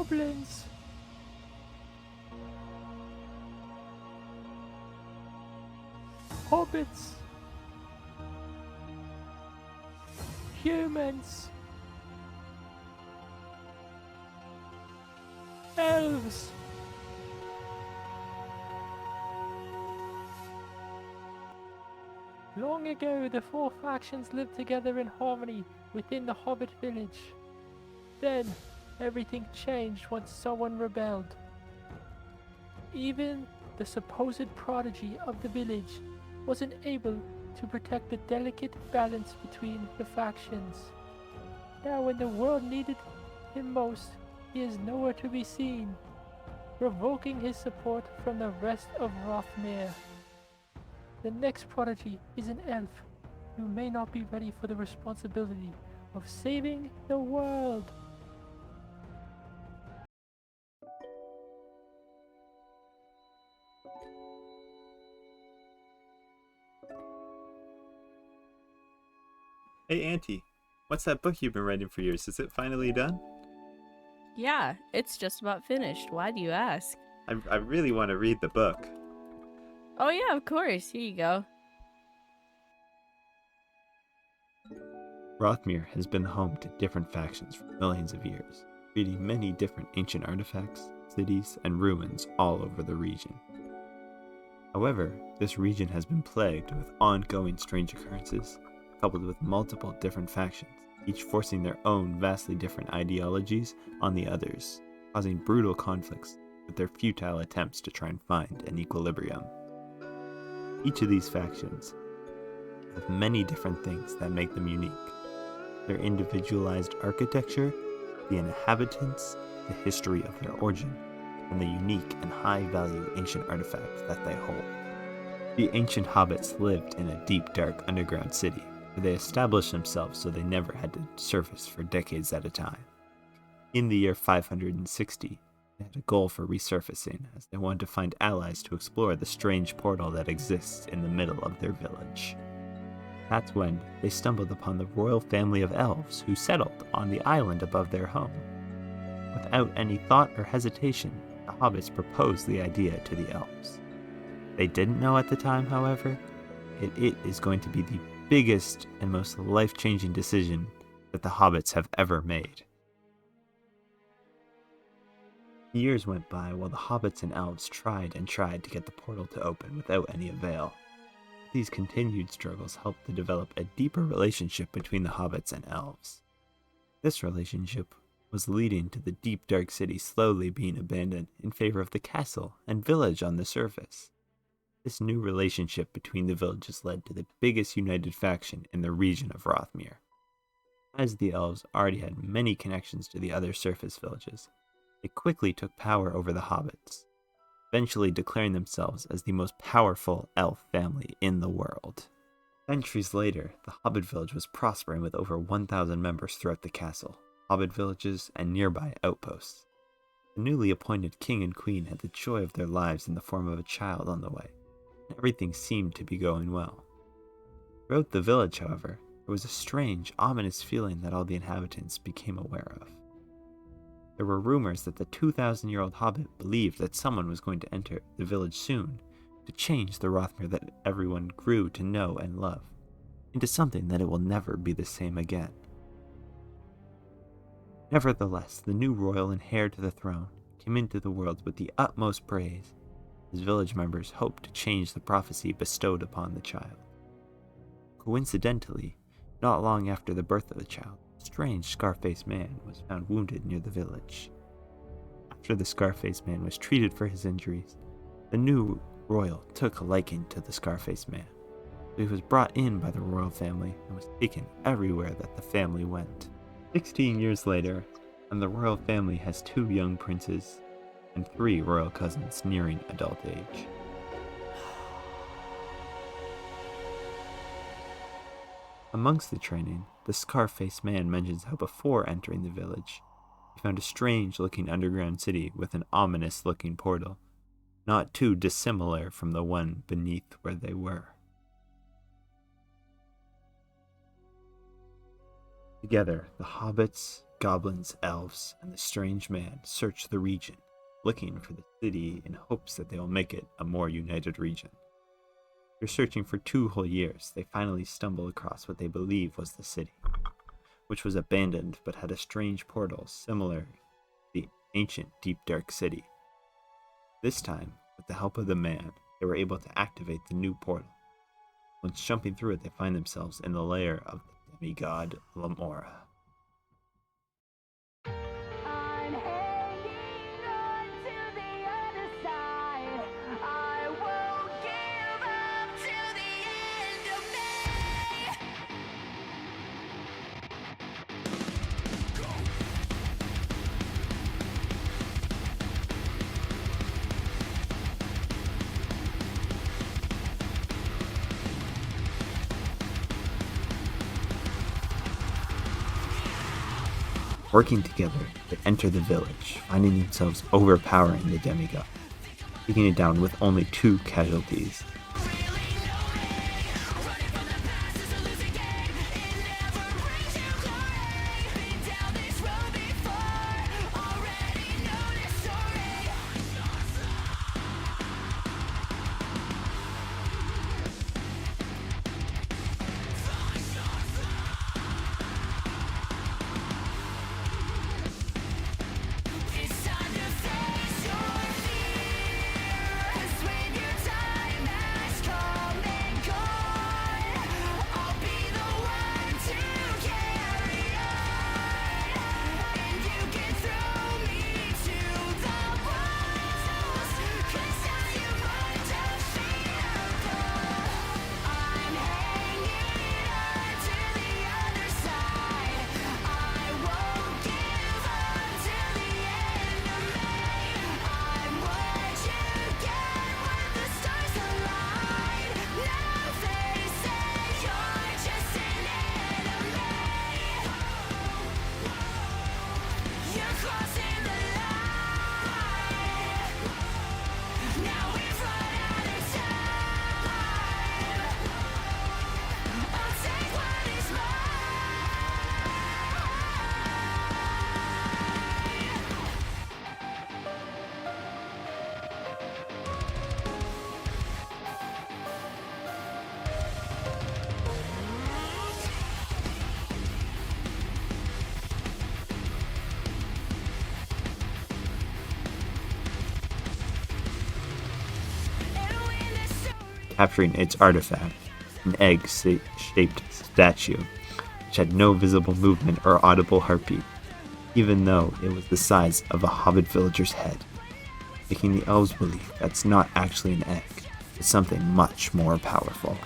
goblins, hobbits, humans, elves. Long ago, the four factions lived together in harmony within the Hobbit village. Then, everything changed once someone rebelled. Even the supposed prodigy of the village wasn't able to protect the delicate balance between the factions. Now when the world needed him most, he is nowhere to be seen, revoking his support from the rest of Rothmere. The next prodigy is an elf who may not be ready for the responsibility of saving the world. Hey, Auntie, what's that book you've been writing for years? Is it finally done? Yeah, it's just about finished. Why do you ask? I really want to read the book. Oh yeah, of course. Here you go. Rothmere has been home to different factions for millions of years, creating many different ancient artifacts, cities, and ruins all over the region. However, this region has been plagued with ongoing strange occurrences, coupled with multiple different factions, each forcing their own vastly different ideologies on the others, causing brutal conflicts with their futile attempts to try and find an equilibrium. Each of these factions have many different things that make them unique. Their individualized architecture, the inhabitants, the history of their origin, and the unique and high-value ancient artifacts that they hold. The ancient hobbits lived in a deep, dark underground city, where they established themselves so they never had to surface for decades at a time. In the year 560, they had a goal for resurfacing, as they wanted to find allies to explore the strange portal that exists in the middle of their village. That's when they stumbled upon the royal family of elves who settled on the island above their home. Without any thought or hesitation, the hobbits proposed the idea to the elves. They didn't know at the time, however, it is going to be the biggest and most life-changing decision that the hobbits have ever made. Years went by while the hobbits and elves tried to get the portal to open without any avail. These continued struggles helped to develop a deeper relationship between the hobbits and elves. This relationship was leading to the deep dark city slowly being abandoned in favor of the castle and village on the surface. This new relationship between the villages led to the biggest united faction in the region of Rothmere. As the elves already had many connections to the other surface villages, they quickly took power over the hobbits, eventually declaring themselves as the most powerful elf family in the world. Centuries later, the Hobbit village was prospering with over 1,000 members throughout the castle, Hobbit villages, and nearby outposts. The newly appointed king and queen had the joy of their lives in the form of a child on the way, and everything seemed to be going well. Throughout the village, however, there was a strange, ominous feeling that all the inhabitants became aware of. There were rumors that the 2,000-year-old hobbit believed that someone was going to enter the village soon to change the Rothmere that everyone grew to know and love into something that it will never be the same again. Nevertheless, the new royal and heir to the throne came into the world with the utmost praise. His village members hoped to change the prophecy bestowed upon the child. Coincidentally, not long after the birth of the child, a strange scar-faced man was found wounded near the village. After the scar-faced man was treated for his injuries, the new royal took a liking to the scar-faced man. So he was brought in by the royal family and was taken everywhere that the family went. 16 years later, and the royal family has 2 young princes and 3 royal cousins nearing adult age. Amongst the training, the scar-faced man mentions how before entering the village, he found a strange-looking underground city with an ominous-looking portal, not too dissimilar from the one beneath where they were. Together, the hobbits, goblins, elves, and the strange man search the region, looking for the city in hopes that they will make it a more united region. After searching for 2 whole years, they finally stumble across what they believe was the city, which was abandoned but had a strange portal similar to the ancient Deep Dark City. This time, with the help of the man, they were able to activate the new portal. Once jumping through it, they find themselves in the lair of the Demigod Lemora. I'm hanging on to the other side. I won't give up to the end of me. Working together, they enter the village, finding themselves overpowering the demigod, taking it down with only 2 casualties. Capturing its artifact, an egg-shaped statue, which had no visible movement or audible heartbeat, even though it was the size of a Hobbit villager's head, making the elves believe that's not actually an egg, but something much more powerful.